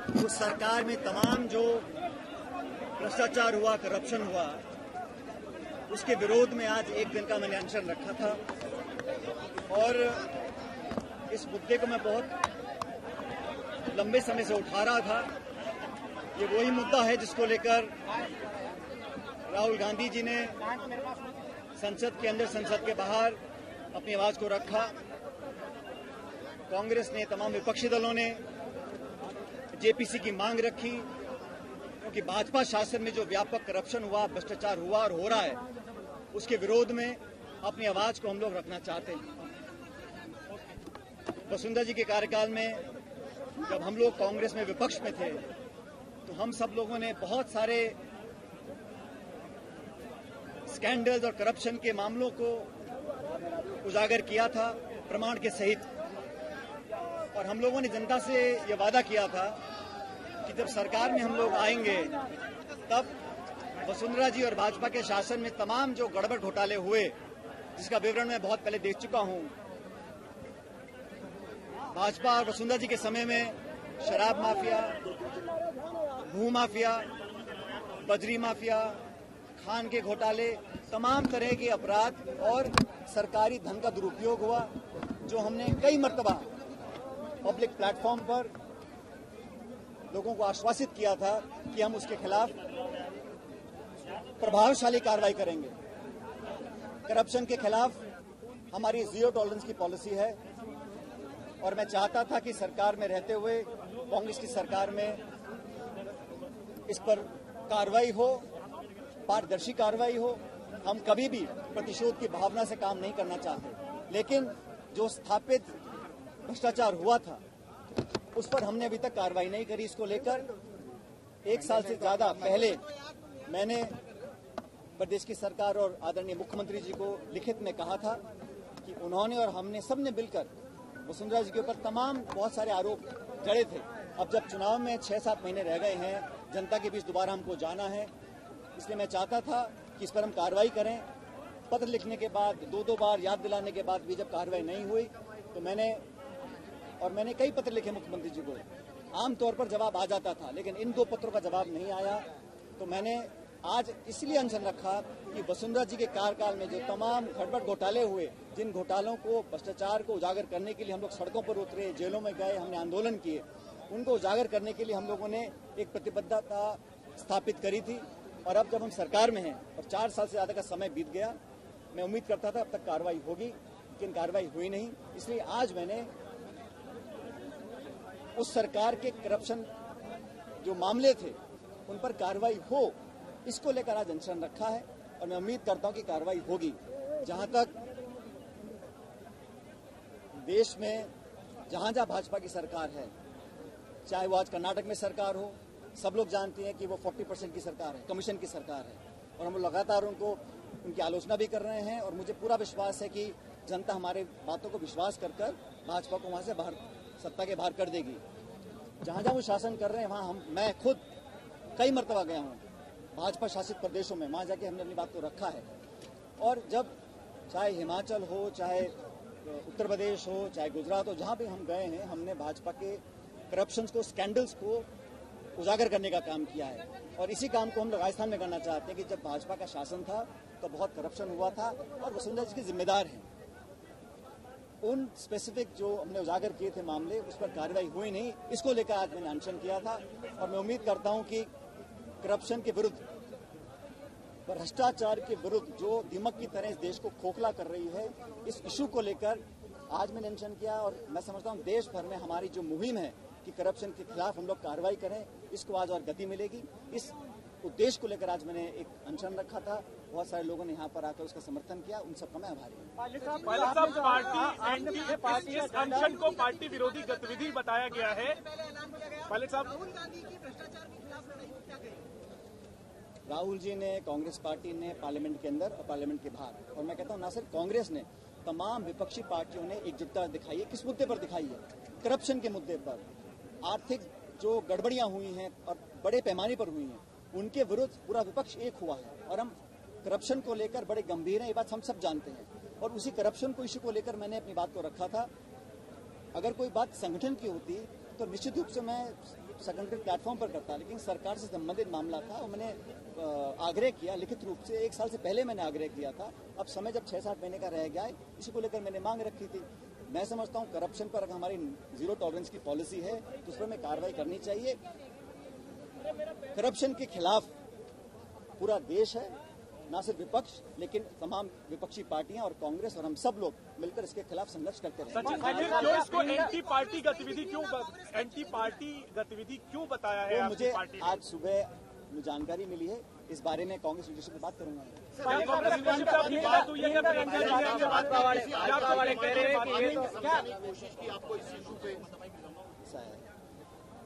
उस सरकार में तमाम जो भ्रष्टाचार हुआ, करप्शन हुआ, उसके विरोध में आज एक दिन का मैंने अनशन रखा था। और इस मुद्दे को मैं बहुत लंबे समय से उठा रहा था। ये वही मुद्दा है जिसको लेकर राहुल गांधी जी ने संसद के अंदर, संसद के बाहर अपनी आवाज को रखा। कांग्रेस ने, तमाम विपक्षी दलों ने जेपीसी की मांग रखी, क्योंकि भाजपा शासन में जो व्यापक करप्शन हुआ, भ्रष्टाचार हुआ और हो रहा है, उसके विरोध में अपनी आवाज को हम लोग रखना चाहते हैं। वसुंधरा जी के कार्यकाल में जब हम लोग कांग्रेस में विपक्ष में थे, तो हम सब लोगों ने बहुत सारे स्कैंडल्स और करप्शन के मामलों को उजागर किया था, प्रमाण के सहित। और हम लोगों ने जनता से ये वादा किया था कि जब सरकार में हम लोग आएंगे, तब वसुंधरा जी और भाजपा के शासन में तमाम जो गड़बड़ घोटाले हुए, जिसका विवरण मैं बहुत पहले दे चुका हूं। भाजपा और वसुंधरा जी के समय में शराब माफिया, भू माफिया, बजरी माफिया, खान के घोटाले, तमाम तरह के अपराध और सरकारी धन का दुरुपयोग हुआ, जो हमने कई मर्तबा पब्लिक प्लेटफॉर्म पर लोगों को आश्वासित किया था कि हम उसके खिलाफ प्रभावशाली कार्रवाई करेंगे। करप्शन के खिलाफ हमारी जीरो टॉलरेंस की पॉलिसी है, और मैं चाहता था कि सरकार में रहते हुए, कांग्रेस की सरकार में, इस पर कार्रवाई हो, पारदर्शी कार्रवाई हो। हम कभी भी प्रतिशोध की भावना से काम नहीं करना चाहते, लेकिन जो स्थापित भ्रष्टाचार हुआ था, उस पर हमने अभी तक कार्रवाई नहीं करी। इसको लेकर 1 साल से ज्यादा पहले मैंने प्रदेश की सरकार और आदरणीय मुख्यमंत्री जी को लिखित में कहा था कि उन्होंने और हमने सबने मिलकर वसुंधरा जी के ऊपर तमाम बहुत सारे आरोप जड़े थे। अब जब चुनाव में 6-7 महीने रह गए हैं, जनता के बीच दोबारा हमको जाना है, इसलिए मैं चाहता था कि इस पर हम कार्रवाई करें। पत्र लिखने के बाद, 2-2 बार याद दिलाने के बाद भी जब कार्रवाई नहीं हुई, तो मैंने कई पत्र लिखे मुख्यमंत्री जी को। आमतौर पर जवाब आ जाता था, लेकिन इन 2 पत्रों का जवाब नहीं आया। तो मैंने आज इसलिए अनशन रखा कि वसुंधरा जी के कार्यकाल में जो तमाम गड़बड़ घोटाले हुए, जिन घोटालों को, भ्रष्टाचार को उजागर करने के लिए हम लोग सड़कों पर उतरे, जेलों में गए, हमने आंदोलन किए, उनको उजागर करने के लिए हम लोगों ने एक प्रतिबद्धता स्थापित करी थी। और अब जब हम सरकार में हैं और 4 साल से ज्यादा का समय बीत गया, मैं उम्मीद करता था अब तक कार्रवाई होगी, लेकिन कार्रवाई हुई नहीं। इसलिए आज मैंने उस सरकार के करप्शन जो मामले थे, उन पर कार्रवाई हो, इसको लेकर आज अनशन रखा है, और मैं उम्मीद करता हूं कि कार्रवाई होगी। जहां तक देश में जहां भाजपा की सरकार है, चाहे वो आज कर्नाटक में सरकार हो, सब लोग जानते हैं कि वो 40% की सरकार है, कमीशन की सरकार है, और हम लगातार उनकी आलोचना भी कर रहे हैं। और मुझे पूरा विश्वास है कि जनता हमारे बातों को विश्वास कर भाजपा को वहां से बाहर, सत्ता के बाहर कर देगी। जहां वो शासन कर रहे हैं, वहां मैं खुद कई मर्तबा गया हूं भाजपा शासित प्रदेशों में, वहां जाके हमने अपनी बात को रखा है। और जब चाहे हिमाचल हो, चाहे उत्तर प्रदेश हो, चाहे गुजरात हो, जहां भी हम गए हैं, हमने भाजपा के करप्शन को, स्कैंडल्स को उजागर करने का काम किया है। और इसी काम को हम लोग राजस्थान में करना चाहते हैं कि जब भाजपा का शासन था तो बहुत करप्शन हुआ था, और वसुंधरा जी के जिम्मेदार हैं। उन स्पेसिफिक जो हमने उजागर किए थे मामले, उस पर कार्रवाई हुई नहीं। इसको लेकर आज मैंने अनशन किया था, और मैं उम्मीद करता हूं कि करप्शन के विरुद्ध, भ्रष्टाचार के विरुद्ध, जो दीमक की तरह इस देश को खोखला कर रही है, इस इशू को लेकर आज मैंने अनशन किया। और मैं समझता हूं देश भर में हमारी जो मुहिम है कि करप्शन के खिलाफ हम लोग कार्रवाई करें, इसको आज और गति मिलेगी। इस उद्देश्य को लेकर आज मैंने एक अनशन रखा था। बहुत सारे लोगों ने यहाँ पर आकर उसका समर्थन किया, उन सबका मैं आभारी हूँ। पार्टी इस अनशन को पार्टी विरोधी गतिविधि बताया गया है। पायलट साहब, राहुल जी ने, कांग्रेस पार्टी ने पार्लियामेंट के अंदर और पार्लियामेंट के बाहर, और मैं कहता हूँ ना सिर्फ कांग्रेस ने, तमाम विपक्षी पार्टियों ने एकजुटता दिखाई है। किस मुद्दे पर दिखाई है? करप्शन के मुद्दे पर। आर्थिक जो गड़बड़ियां हुई हैं और बड़े पैमाने पर हुई हैं, उनके विरुद्ध पूरा विपक्ष एक हुआ है। और हम करप्शन को लेकर बड़े गंभीर हैं, ये बात हम सब जानते हैं। और उसी करप्शन को इश्यू को लेकर मैंने अपनी बात को रखा था। अगर कोई बात संगठन की होती तो निश्चित रूप से मैं संगठित प्लेटफॉर्म पर करता, लेकिन सरकार से संबंधित मामला था और मैंने आग्रह किया लिखित रूप से। 1 साल से पहले मैंने आग्रह किया था। अब समय जब 6-7 महीने का रह गया है, इसी को लेकर मैंने मांग रखी थी। मैं समझता हूँ करप्शन पर अगर हमारी जीरो टॉलरेंस की पॉलिसी है तो उस पर हमें कार्रवाई करनी चाहिए। करप्शन के खिलाफ पूरा देश है, ना सिर्फ विपक्ष लेकिन तमाम विपक्षी पार्टियां और कांग्रेस और हम सब लोग मिलकर इसके खिलाफ संघर्ष करते रहेंगे। सचिन, क्यों इसको एंटी पार्टी गतिविधि क्यों बताया है? तो मुझे आज सुबह जानकारी मिली है, इस बारे में कांग्रेस लीडरशिप से बात करूंगा। ऐसा है,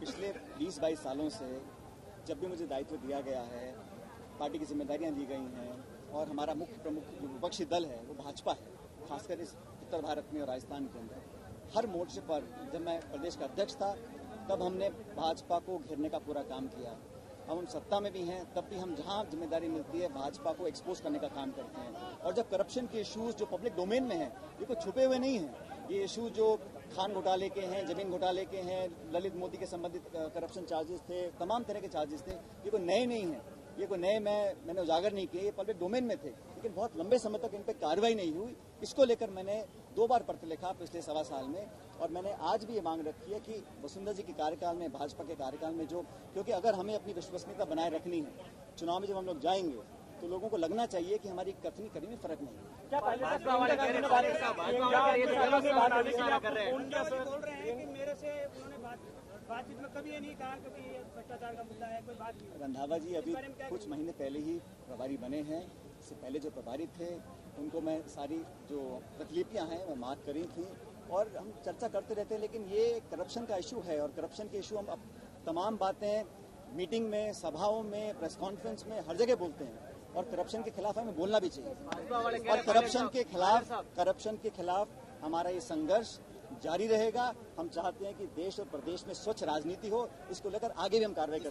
पिछले 20-22 सालों से जब भी मुझे दायित्व दिया गया है, पार्टी की जिम्मेदारियां दी गई हैं और हमारा मुख्य प्रमुख जो विपक्षी दल है वो भाजपा है, खासकर इस उत्तर भारत में और राजस्थान के अंदर हर मोर्चे पर। जब मैं प्रदेश का अध्यक्ष था तब हमने भाजपा को घेरने का पूरा काम किया। अब हम सत्ता में भी हैं तब भी हम जहां जिम्मेदारी मिलती है भाजपा को एक्सपोज करने का काम करते हैं। और जब करप्शन के इश्यूज जो पब्लिक डोमेन में हैं, ये कोई छुपे हुए नहीं हैं। ये इशू जो खान घोटाले के हैं, जमीन घोटाले के हैं, ललित मोदी के संबंधित करप्शन चार्जेस थे, तमाम तरह के चार्जेस थे, ये कोई नए नहीं हैं। ये कोई नए मैंने उजागर नहीं किए, ये पब्लिक डोमेन में थे, लेकिन बहुत लंबे समय तक इन पर कार्रवाई नहीं हुई। इसको लेकर मैंने 2 बार पत्र लिखा पिछले 1.25 साल में, और मैंने आज भी ये मांग रखी है कि वसुंधरा जी के कार्यकाल में, भाजपा के कार्यकाल में क्योंकि अगर हमें अपनी विश्वसनीयता बनाए रखनी है, चुनाव में जब हम लोग जाएंगे तो लोगों को लगना चाहिए कि हमारी कथनी करने में फर्क नहीं है। क्या बोल रहे हैं कि मेरे से उन्होंने बातचीत में कभी ये नहीं कहा क्योंकि ये भ्रष्टाचार का मुद्दा है, कोई बात नहीं। रंधावा जी अभी कुछ महीने पहले ही प्रभारी बने हैं। इससे पहले जो प्रभारी थे उनको मैं सारी जो तकलीफियां हैं मैं माफ करी थी और हम चर्चा करते रहते हैं। लेकिन ये करप्शन का इशू है और करप्शन के इशू हम अब तमाम बातें मीटिंग में, सभाओं में, प्रेस कॉन्फ्रेंस में हर जगह बोलते हैं और करप्शन के खिलाफ हमें बोलना भी चाहिए। और करप्शन के खिलाफ हमारा ये संघर्ष जारी रहेगा। हम चाहते हैं कि देश और प्रदेश में स्वच्छ राजनीति हो, इसको लेकर आगे भी हम कार्रवाई करेंगे।